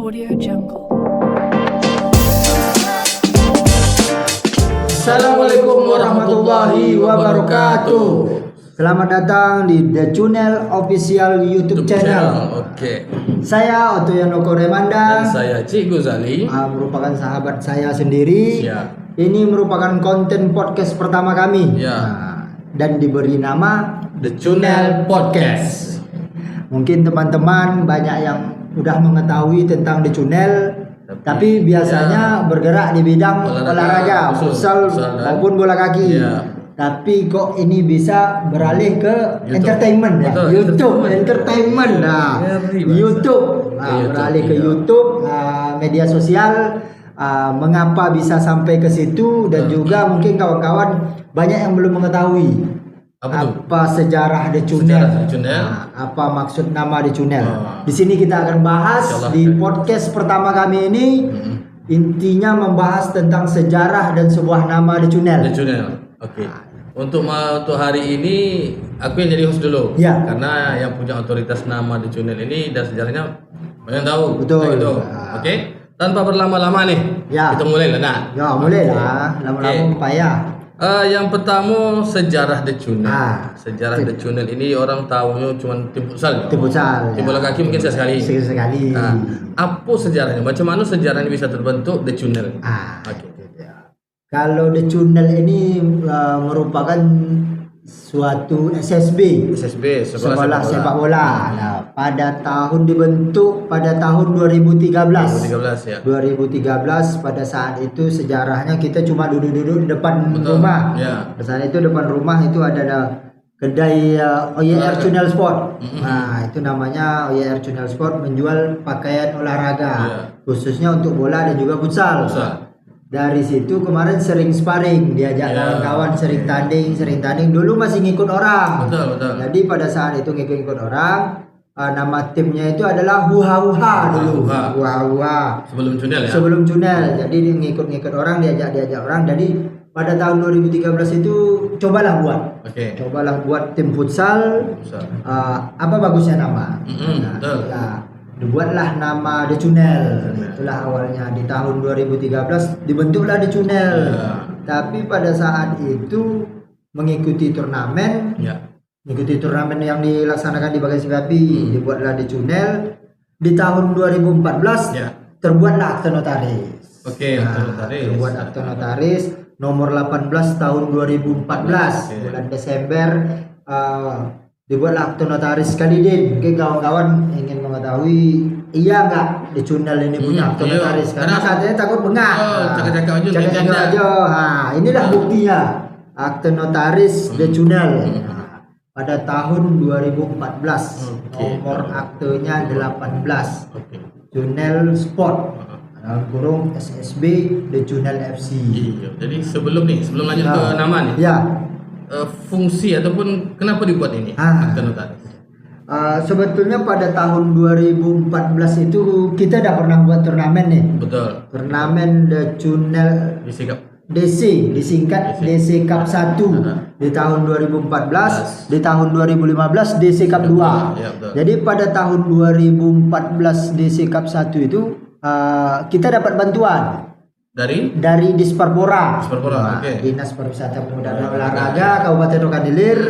Audio Jungle. Assalamualaikum warahmatullahi wabarakatuh. Selamat datang di The Channel Official YouTube Channel. Oke. Saya Otoyono Remanda. Dan saya Cik Gozali. Merupakan sahabat saya sendiri. Siap. Ini merupakan konten podcast pertama kami. Ya. Dan diberi nama The Channel Podcast. Mungkin teman-teman banyak yang udah mengetahui tentang The Channel, tapi biasanya bergerak di bidang olahraga, futsal maupun bola kaki. Ya. Tapi kok ini bisa beralih ke YouTube. entertainment ya, Betul, YouTube entertainment. Nah, YouTube, beralih ke YouTube, media sosial. Mengapa bisa sampai ke situ dan juga mungkin kawan-kawan banyak yang belum mengetahui apa sejarah The Channel, apa maksud nama The Channel. Di sini kita akan bahas di podcast pertama kami ini. Intinya membahas tentang sejarah dan sebuah nama The Channel. The Channel. Oke. Untuk hari ini aku yang jadi host dulu. Ya. Karena yang punya otoritas nama The Channel ini dan sejarahnya banyak tahu. Betul. Gitu. Oke. Tanpa berlama-lama nih. Ya. Kita mulai lah. Nah. Ya, mulai lah. Lama-lama payah. Yang pertama sejarah The Channel. Sejarah Tim. The Channel ini orang tahunya cuma tim futsal. Tim futsal. Tim bola kaki mungkin sekali. Sekali. Apa sejarahnya? Macam mana sejarahnya bisa terbentuk The Channel? Oke. Kalau The Channel ini merupakan suatu SSB, sekolah sepak bola. Nah, pada tahun dibentuk pada tahun 2013. 2013 ya. 2013 pada saat itu sejarahnya kita cuma duduk-duduk di depan rumah. Ya. Pada saat itu depan rumah itu ada kedai OYR Channel Sport. Nah, itu namanya OYR Channel Sport, menjual pakaian olahraga, khususnya untuk bola dan juga futsal. Dari situ kemarin sering sparring, diajak kawan-kawan sering tanding. Dulu masih ngikut orang. Betul. Jadi pada saat itu ngikut orang, nama timnya itu adalah Huha dulu. Huha. Sebelum Channel. Jadi ngikut orang, diajak orang. Jadi pada tahun 2013 itu cobalah buat tim futsal. Apa bagusnya nama? Dibuatlah nama The Channel. Itulah awalnya di tahun 2013 dibentuklah The Channel. Tapi pada saat itu mengikuti turnamen yang dilaksanakan di Bagasi dibuatlah The Channel. Di tahun 2014 terbuatlah akte notaris. Terbuat akte notaris nomor 18 tahun 2014 bulan Desember. Dibuatlah akte notaris Kalidin. Mungkin kawan-kawan ingin mengetahui iya nggak The Channel ini punya akte notaris, karena katanya takut bengak. Cakap aja. Inilah buktinya akte notaris The Channel. Pada tahun 2014 nomor aktenya 18 Channel Sport dalam kurung SSB The Channel FC. Jadi sebelum lanjut ke nama nih. Fungsi ataupun kenapa dibuat ini akte notaris? Sebetulnya pada tahun 2014 itu kita udah pernah buat turnamen nih. Betul. Turnamen The Channel DC, disingkat DC Cup 1 di tahun 2014, di tahun 2015 DC Cup 2. Jadi pada tahun 2014 DC Cup 1 itu kita dapat bantuan dari Disparpora. Dinas Pariwisata Pemuda dan Olahraga Kabupaten Rokan Hilir,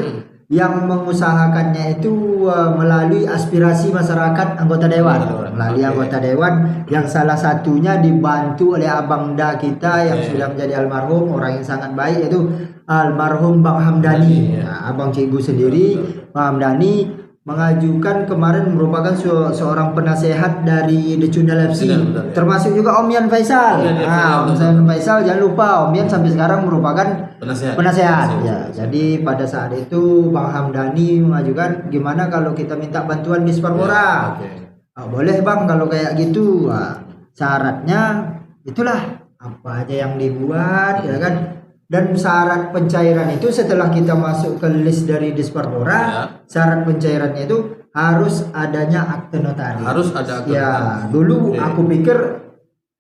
yang mengusahakannya itu melalui aspirasi masyarakat anggota dewan. Anggota dewan yang salah satunya dibantu oleh Abang Da kita yang sudah menjadi almarhum, orang yang sangat baik, yaitu almarhum Bang Hamdani. Abang Cikgu sendiri, Bang Hamdani mengajukan kemarin merupakan seorang penasehat dari The Channel FC. Termasuk juga Om Yan Faisal. Om Yan Faisal jangan lupa, Om Yan sampai sekarang merupakan penasehat. Jadi pada saat itu Bang Hamdani mengajukan, gimana kalau kita minta bantuan di Disparpora? Boleh Bang kalau kayak gitu. Syaratnya itulah apa aja yang dibuat, ya kan? Dan syarat pencairan itu setelah kita masuk ke list dari Disparpora, syarat pencairannya itu harus adanya akte notaris. Harus ada akte notaris. Dulu aku pikir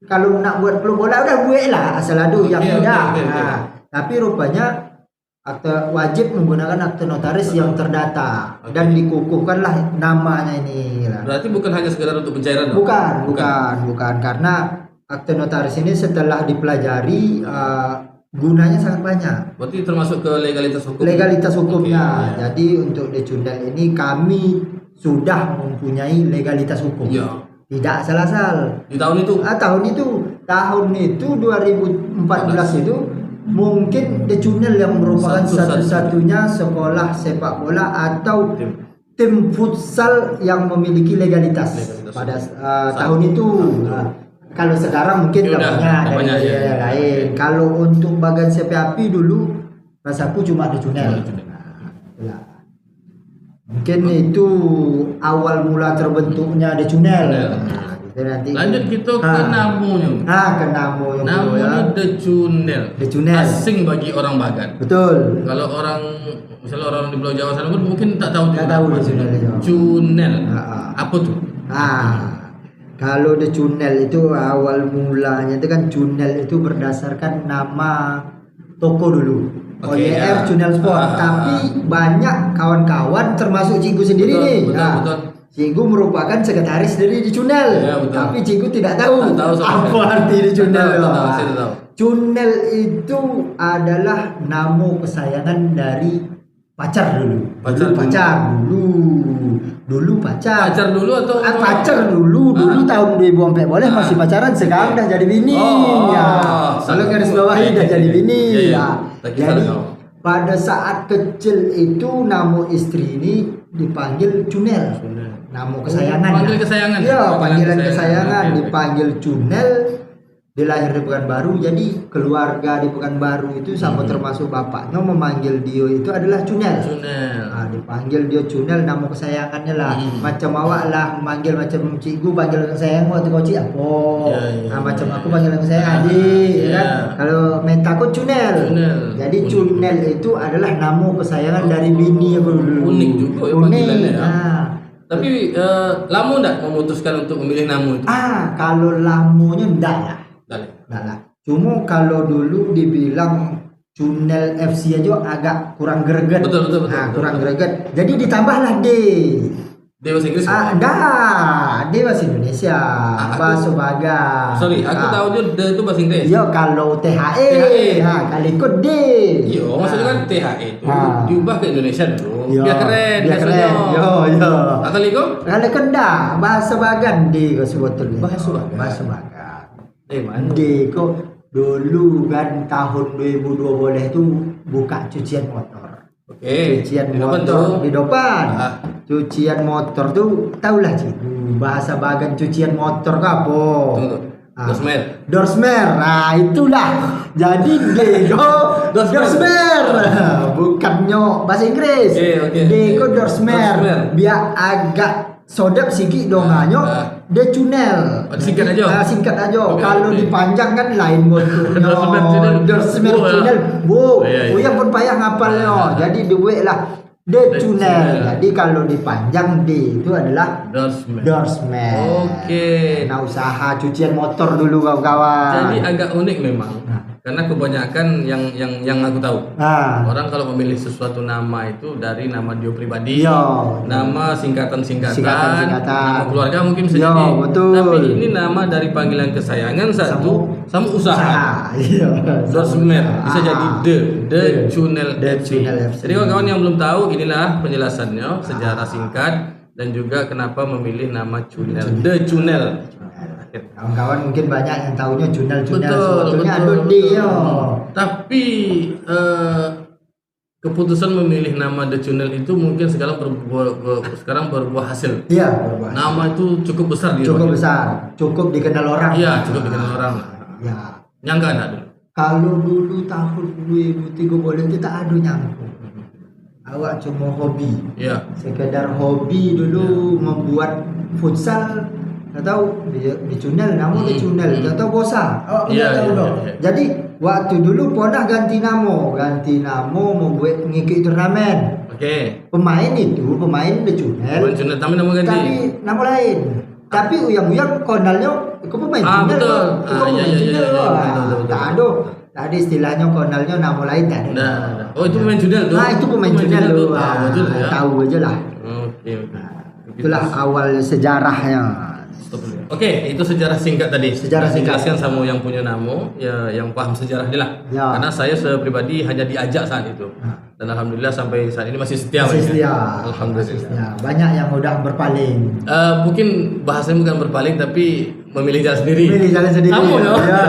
kalau nak buat klub bola udah gue lah asal adu yang mudah. Tapi rupanya wajib menggunakan akte notaris yang terdata dan dikukuhkanlah namanya ini. Berarti bukan hanya sekedar untuk pencairan dong? Bukan, karena akte notaris ini setelah dipelajari gunanya sangat banyak. Berarti termasuk ke legalitas hukum. Legalitas hukumnya. Ya. Jadi untuk Decundel ini kami sudah mempunyai legalitas hukum. Ya. Tidak salah. Di tahun itu? Tahun itu 2014 itu mungkin Decundel yang merupakan satu-satunya sekolah sepak bola atau tim futsal yang memiliki legalitas pada tahun itu. Kalau sekarang mungkin nggak banyak yang lain. Kalau untuk bagian CPAP dulu rasaku cuma Decundel. Mungkin itu awal mula terbentuknya Decundel. Lanjut kita ke namunya. Ke namunya. Namunya Decundel. Asing bagi orang Bagan. Betul. Kalau misalnya orang di Pulau Jawa sana pun mungkin tak tahu. Decundel. Apa tuh? Kalau Decundel itu awal mulanya itu kan Cundel itu berdasarkan nama toko dulu. OYF Cundel Sport. Tapi banyak kawan-kawan termasuk Cikgu sendiri nih. Betul. Cikgu merupakan sekretaris dari Decundel, tapi Cikgu tidak tahu apa arti Decundel. Cundel itu adalah nama kesayangan dari pacar dulu. Pacar dulu atau pacar dulu tahun 2004 boleh masih pacaran, sekarang udah jadi bini. Kalau garis bawahi udah jadi bini. Jadi pada saat kecil itu nama istri ini dipanggil Cundel. Nama kesayangan. Panggilan kesayangan dipanggil Cundel. Dia lahir di Pekanbaru, jadi keluarga di Pekanbaru itu sama termasuk bapaknya memanggil dia itu adalah Cundel. Dipanggil dia Cundel, nama kesayangannya lah. Macam awak lah manggil macam Cikgu panggil sayang waktu kau Cik apa. Macam aku panggil sayang adik, kan? Kalau main takut Cundel. Jadi Cundel itu adalah nama kesayangan dari bini aku dulu. Unik juga ya panggilannya ya. Tapi lama enggak memutuskan untuk memilih nama itu? Kalau lamanya enggak lah. Cuma kalau dulu dibilang Cundel FC aja agak kurang greget. Betul. Kurang greget. Jadi ditambahlah D. D bahasa Inggris? D bahasa Indonesia. Bahasa Bagan. Sorry, aku tahu dia D itu bahasa Inggris. Kalau THE. Kali ikut D. Maksudnya kan THE itu diubah ke Indonesia dulu. Biar keren. Kali ikut? Kali kena bahasa Bagan D kau sebetulnya. Bahasa Bagan. D kok dulu kan tahun 2002 boleh tuh buka cucian motor. Cucian motor di depan. Cucian motor tuh tahulah Cikgu bahasa Bagan cucian motor apa? Dorsmer. Itulah. Jadi D Dorsmer. Bukannya bahasa Inggris. D kok Dorsmer. Biar agak sodap sikit donganyo. Decundel. Singkat aja. Kalau dipanjang kan lain bentuknya. Dorsmer Cundel. Yang pun payah ngapalnya. Jadi duit lah Decundel. Jadi kalau dipanjang D itu adalah Dorsmer. Nah, usaha cucian motor dulu kawan-kawan. Jadi agak unik memang. Karena kebanyakan yang aku tahu orang kalau memilih sesuatu nama itu dari nama dia pribadi, nama singkatan, nama keluarga mungkin bisa jadi. Tapi ini nama dari panggilan kesayangan sama usaha. Dorsmer bisa jadi Decundel FC. Jadi kawan-kawan yang belum tahu, inilah penjelasannya sejarah singkat dan juga kenapa memilih nama Cundel, Decundel. Kawan-kawan mungkin banyak yang tahunya Cundel sebetulnya ada D. Tapi keputusan memilih nama Decundel itu mungkin sekarang berbuah hasil. Berbuah. Nama itu cukup besar dia. Cukup dikenal orang. Cukup dikenal orang. Nyangka enggak dulu? Kalau dulu tahun 2003 boleh kita adu nyangkut. Awak cuma hobi. Sekedar hobi dulu membuat futsal. Atau di Cundel, namun di Cundel, atau bosan. Jadi waktu dulu pernah ganti nama membuat ngikut turnamen. Pemain di Cundel. Tapi nama ganti. Tapi nama lain. Tapi uyang-uyang konalnya ke pemain Cundel. Tak ada. Tadi istilahnya konalnya nama lain tak ada. Oh, itu pemain Junior tuh. Nah, itu pemain Junior tuh. Betul ya. Tahu aja lah. Oke. Itulah awal sejarahnya. Oke, itu sejarah singkat tadi. Sejarah singkat. Dijelaskan sama yang punya nama, ya yang paham sejarah ini lah. Ya. Karena saya pribadi hanya diajak saat itu. Dan alhamdulillah sampai saat ini masih setia. Masih setia. Alhamdulillah. Ya, banyak yang udah berpaling. Mungkin bahasanya bukan berpaling tapi memilih jalan sendiri. Memilih jalan sendiri. Kamu loh. Ya.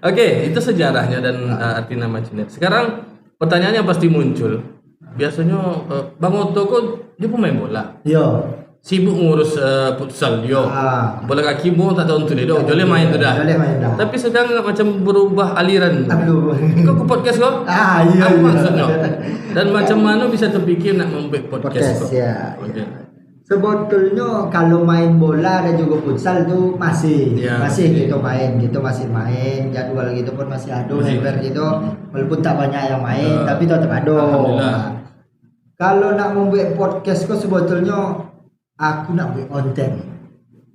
Oke, itu sejarahnya dan arti nama Junet. Sekarang pertanyaan yang pasti muncul. Biasanya Bang Otto kok dia pemain bola. Yo. Sibuk ngurus futsal dia. Bola kaki mau tak tahu untuk dia. Jole main tu dah. Tapi sekarang macam berubah aliran. Aduh. Kau ke podcast kau? Iya. Apa maksudnya? Dan macam mana bisa terfikir nak membuat podcast kau? Ya. Okay. Sebetulnya kalau main bola dan juga futsal tu masih gitu main, gitu masih main, jadwal gitu pun masih ada, lebar gitu, walaupun tak banyak yang main, tapi tetap ada. Kalau nak membuat podcast kok sebetulnya aku nak buat konten.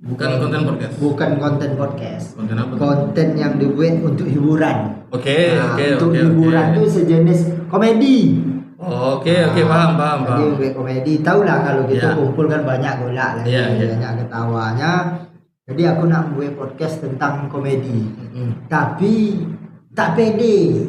Bukan konten podcast. Bukan konten podcast. Konten apa? Konten yang dibuat untuk hiburan. Oke. Untuk hiburan tu sejenis komedi. Oke, paham. Jadi buat komedi, tahulah kalau kita kumpul kan banyak golak lah, banyak ketawanya. Jadi aku nak buat podcast tentang komedi. Tapi tak pede.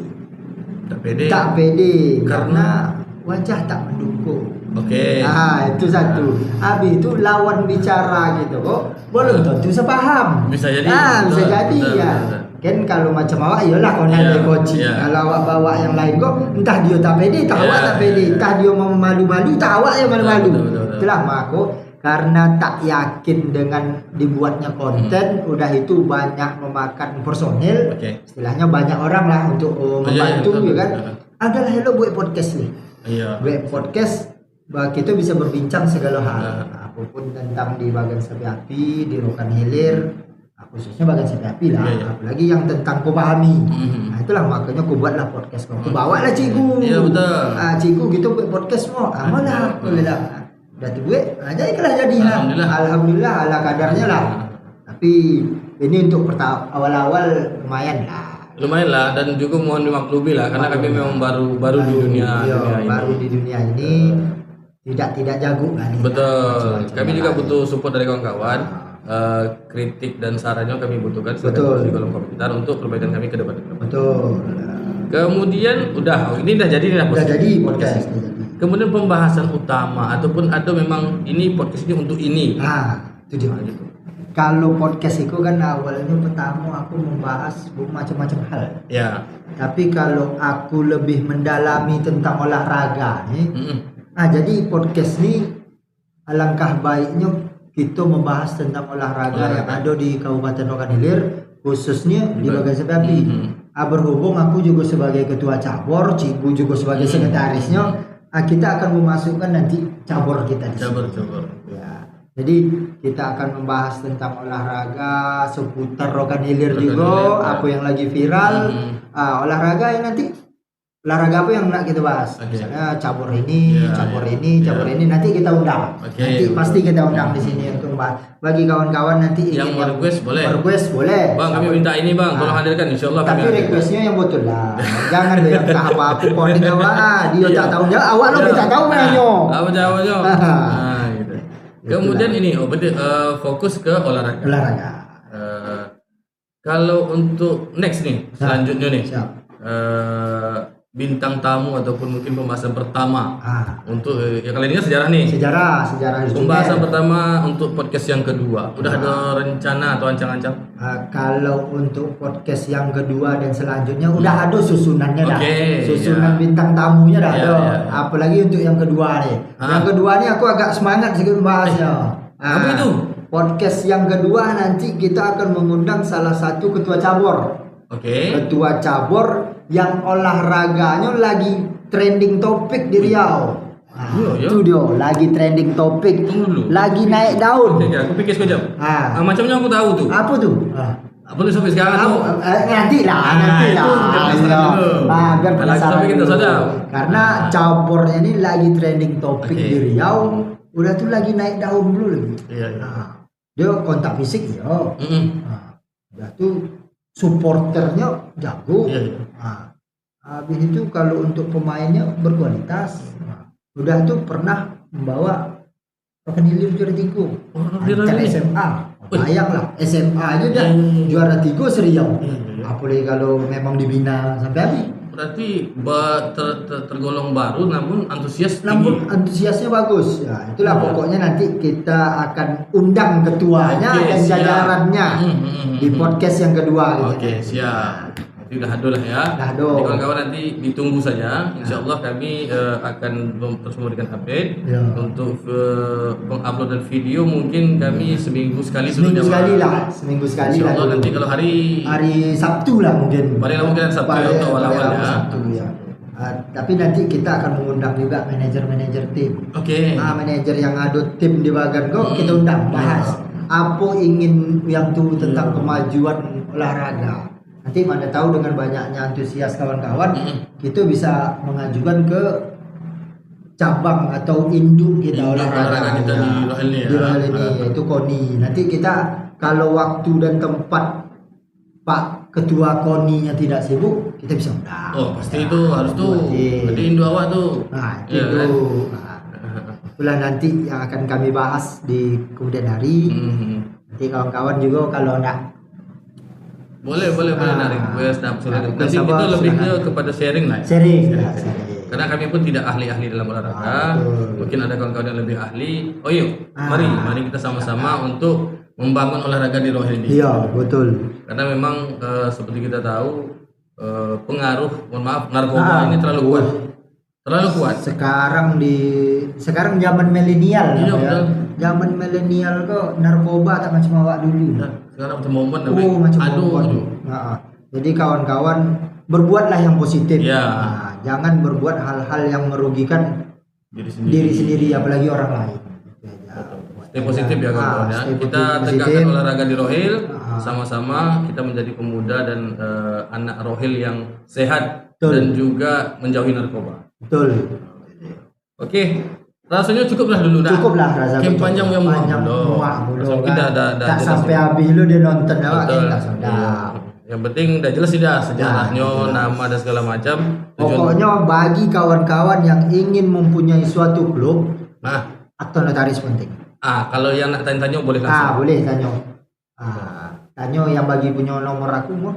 Karena wajah tak mendukung. Oke. Itu satu. Habis itu lawan bicara gitu kok belum tentu sepaham. Bisa jadi. Bisa jadi ya. Kan kalau macam awak iyalah kau nak coaching. Kalau awak bawa yang lain kok entah dia tak pede, tak awak tak pede, entah dia mau malu-malu, tak awak yang malu-malu. Itulah aku karena tak yakin dengan dibuatnya konten, udah itu banyak memakan personil. Istilahnya banyak orang lah untuk membantu ya kan. Adalah hello buat podcast nih. Buat podcast kita bisa berbincang segala hal, apapun tentang di bagian sapi api, di rokan hilir, khususnya bagian sapi api lah, apalagi yang tentang kau pahami. Itulah makanya kau buatlah podcast kau. Kau bawa lah cikgu. Iya betul. Cikgu gitu buat podcast mau, amalah, boleh lah. Udah dibuat, jadi kelah jadi. Alhamdulillah ala kadarnya lah. Tapi ini untuk awal-awal lumayan lah. Dan juga mohon dimaklumi lah karena kami memang baru di dunia ini. Baru di dunia ini. Tidak jago kan. Betul. Kami juga butuh support dari kawan-kawan. Kritik dan sarannya kami butuhkan di kolom komentar untuk perbaikan kami ke depan. Betul. Kemudian ini udah jadi podcast. Kemudian pembahasan utama ataupun ada memang ini podcast ini untuk ini. Itu dia gitu. Kalau podcast itu kan awalnya pertama aku membahas macam-macam hal. Ya. Tapi kalau aku lebih mendalami tentang olahraga nih. Jadi podcast ini alangkah baiknya kita membahas tentang olahraga yang ada di Kabupaten Rokan Hilir, khususnya di bagian sapi api. Berhubung aku juga sebagai ketua cabur, Cikgu juga sebagai sekretarisnya, kita akan memasukkan nanti cabur kita di sini. Cabur. Ya. Jadi kita akan membahas tentang olahraga seputar Rokan Hilir juga, apa yang lagi viral, olahraga yang nanti. Olahraga apa yang nak kita bahas? Misalnya cabur ini, cabur ini nanti kita undang. Nanti pasti kita undang di sini untuk bahas. Bagi kawan-kawan nanti yang request boleh. Bang, kami minta ini bang, tolong hadirkan insyaallah. Tapi requestnya yang betul lah. Jangan deh yang apa aku coding awak. Dia tak tahu jawab, awak lo tak tahu menanya. Apa jawabnya? Gitu. Kemudian ini fokus ke olahraga. Kalau untuk next nih, selanjutnya nih. Bintang tamu ataupun mungkin pembahasan pertama untuk kali ini sejarah nih. Sejarah. Pembahasan pertama untuk podcast yang kedua. Udah ada rencana atau ancang-ancang? Kalau untuk podcast yang kedua dan selanjutnya udah ada susunannya dah. Susunan bintang tamunya dah ada. Apalagi untuk yang kedua nih. Yang kedua nih aku agak semangat sedikit membahasnya. Apa itu? Podcast yang kedua nanti kita akan mengundang salah satu ketua cabur. Ketua cabur yang olahraganya lagi trending topik di Riau. Itu dia lagi trending topik, lagi naik daun. Aku pikir sekejap. Macamnya aku tahu tuh. Apa tuh? Apa tuh sampai sekarang tuh? Nanti lah. Biar penasaran kita karena caburnya ini lagi trending topik di Riau. Udah tuh lagi naik daun dulu lagi. Dia kontak fisik ya. Udah tuh supporternya jago. Habis itu kalau untuk pemainnya berkualitas. Udah tuh pernah membawa Rokanhilir juara 3 antar SMA. Bayang lah SMA aja udah juara 3 Seriau. Apalagi kalau memang dibina sampai habis. Berarti tergolong baru namun antusias tinggi. Namun antusiasnya bagus. Ya, itulah pokoknya nanti kita akan undang ketuanya dan jajarannya di podcast yang kedua. Oke, siap. Itu udah ado lah ya. Jadi kawan-kawan nanti ditunggu saja. Insya Allah kami akan terus memberikan update untuk penguploadan video. Mungkin kami seminggu sekali. Seminggu sekali lah. Insya Allah nanti kalau hari Sabtu lah mungkin. Paling mungkin Sabtu untuk awal-awal ya. Sabtu ya. Tapi nanti kita akan mengundang juga manajer-manajer tim. Oke. Manajer yang ada tim di bagan kok kita undang bahas. Apa ingin yang tuh tentang kemajuan olahraga. Nanti mana tahu dengan banyaknya antusias kawan-kawan, kita bisa mengajukan ke cabang atau induk kita olahraga kita di Rohel ini yaitu KONI. Nanti kita kalau waktu dan tempat Pak Ketua KONI-nya tidak sibuk, kita bisa undang. Oh pasti itu harus tuh. Jadi induk awak tuh. Nah itu. Itulah nanti yang akan kami bahas di kemudian hari. Nanti kawan-kawan juga kalau enggak boleh narik nanti itu lebih kepada sharing lah. Sharing. Karena kami pun tidak ahli-ahli dalam olahraga. Mungkin ada kawan-kawan yang lebih ahli. Oh yuk, mari kita sama-sama untuk membangun olahraga di Rohel ini. Iya, betul. Karena memang seperti kita tahu pengaruh, narkoba ini terlalu kuat. Terlalu kuat. Sekarang zaman milenial. Iya, betul. Zaman milenial kok narkoba tak macam awak dulu. Sekarang macam momen macam aduh. Jadi kawan-kawan berbuatlah yang positif. Jangan berbuat hal-hal yang merugikan diri sendiri apalagi orang lain. Stay positif ya kawan-kawan ya. Kita tegakkan olahraga di Rohel sama-sama kita menjadi pemuda dan anak Rohel yang sehat dan juga menjauhi narkoba. Betul. Oke. Rasanya cukuplah dulu dah. Cukuplah rasanya. Game panjang yang muak dulu. Kita tak sampai habis lu dia nonton awak kita sudah. Yang penting udah jelas sudah sejarahnya, nama dan segala macam. Pokoknya bagi kawan-kawan yang ingin mempunyai suatu klub, akte notaris penting. Kalau yang nak tanya-tanya boleh langsung. Boleh tanya. Tanya yang bagi punya nomor aku mau.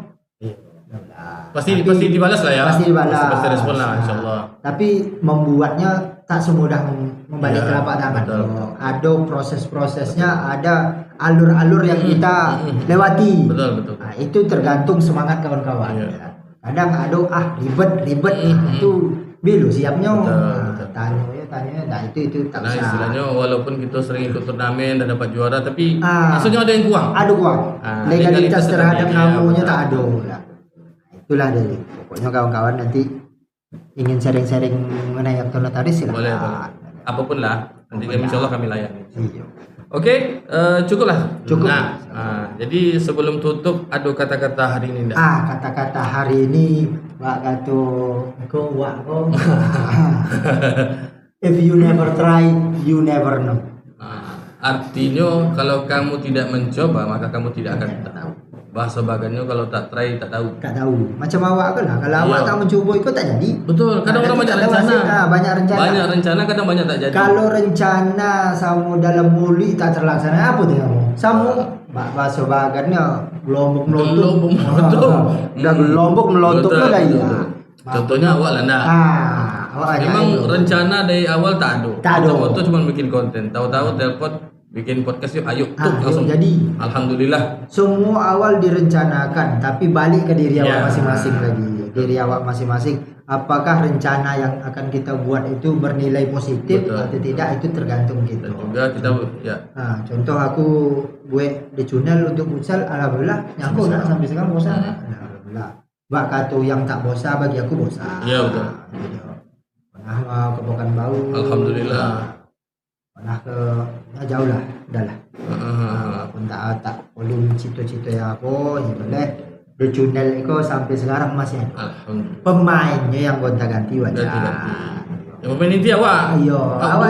Pasti dibalas lah ya. Pasti dibalas. Pasti respon lah insyaallah. Tapi membuatnya tak semudah membalik telapak tangan. Ada proses-prosesnya, ada alur-alur yang kita lewati. Betul. Nah, itu tergantung semangat kawan-kawan. Kadang ada ribet itu bilu siapnya. Tanya. Nah itu tak bisa. Istilahnya walaupun kita sering ikut turnamen dan dapat juara tapi maksudnya ada yang kurang. Ada kurang. Legalitas terhadap namanya tak ada. Itulah dari. Pokoknya kawan-kawan nanti ingin sharing-sharing mengenai akte notaris silakan. Boleh. Apapun lah. Nanti insyaallah kami layani. Oke, cukuplah. Cukup. Jadi sebelum tutup ada kata-kata hari ini enggak? Kata-kata hari ini Pak Gato if you never try, you never know. Artinya kalau kamu tidak mencoba maka kamu tidak akan tahu. Bahasa bagannya kalau tak try tak tahu. Tak tahu. Macam awak kan lah. Kalau awak tak mencoba ikut tak jadi. Betul. Kadang orang banyak rencana. Banyak rencana. Banyak rencana kadang banyak tak jadi. Kalau rencana sama dalam muli tak terlaksana apa tu kamu? Sama bahasa bagannya gelombok melontok. Udah gelombok melontok tu dah ya. Contohnya awak lah nak. Memang rencana dari awal tak ada. Tak ada. Foto cuma bikin konten. Tahu-tahu telepon bikin podcast yuk ayo langsung jadi. Alhamdulillah. Semua awal direncanakan tapi balik ke diri awak masing-masing lagi. Diri awak masing-masing. Apakah rencana yang akan kita buat itu bernilai positif atau tidak itu tergantung kita. Dan juga kita contoh aku gue di channel untuk futsal alhamdulillah nyangkut sampai sekarang bosan. Alhamdulillah. Mbak Kato yang tak bosan bagi aku bosan. Iya betul. Pernah ke Pekanbaru. Alhamdulillah. Pernah ke jauh lah, udahlah. Pun tak belum cita-cita ya apa, ya boleh. Di channel itu sampai sekarang masih ada. Pemainnya yang gonta-ganti wajah. Yang pemain inti awak. Iya, awak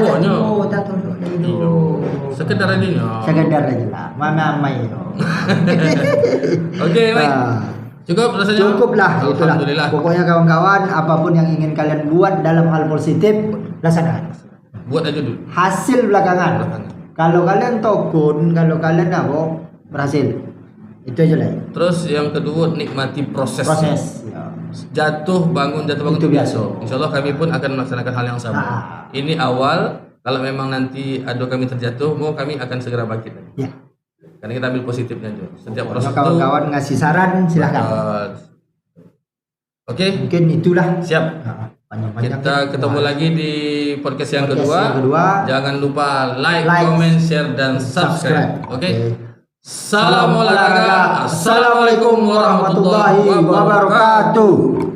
tak tolong itu. Sekedar aja. Sekedar aja lah. Mama yo. Oke, baik. Cukup rasanya? Cukuplah, itulah. Alhamdulillah. Pokoknya kawan-kawan, apapun yang ingin kalian buat dalam hal positif, laksanakan. Buat aja dulu. Hasil belakangan. Kalau kalian tokun, kalau kalian berhasil. Itu aja lah. Terus yang kedua, nikmati proses. Ya. Jatuh bangun Itu biasa. Insya Allah kami pun akan melaksanakan hal yang sama. Ini awal. Kalau memang nanti ada kami terjatuh, kami akan segera bangkit. Ya. Karena kita ambil positifnya aja. Setiap proses kawan-kawan ngasih saran, silahkan. Oke. Mungkin itulah. Siap. Kita ketemu lagi di podcast yang kedua. Jangan lupa like, comment, share, dan subscribe. Oke. Salam olahraga. Assalamualaikum warahmatullahi wabarakatuh.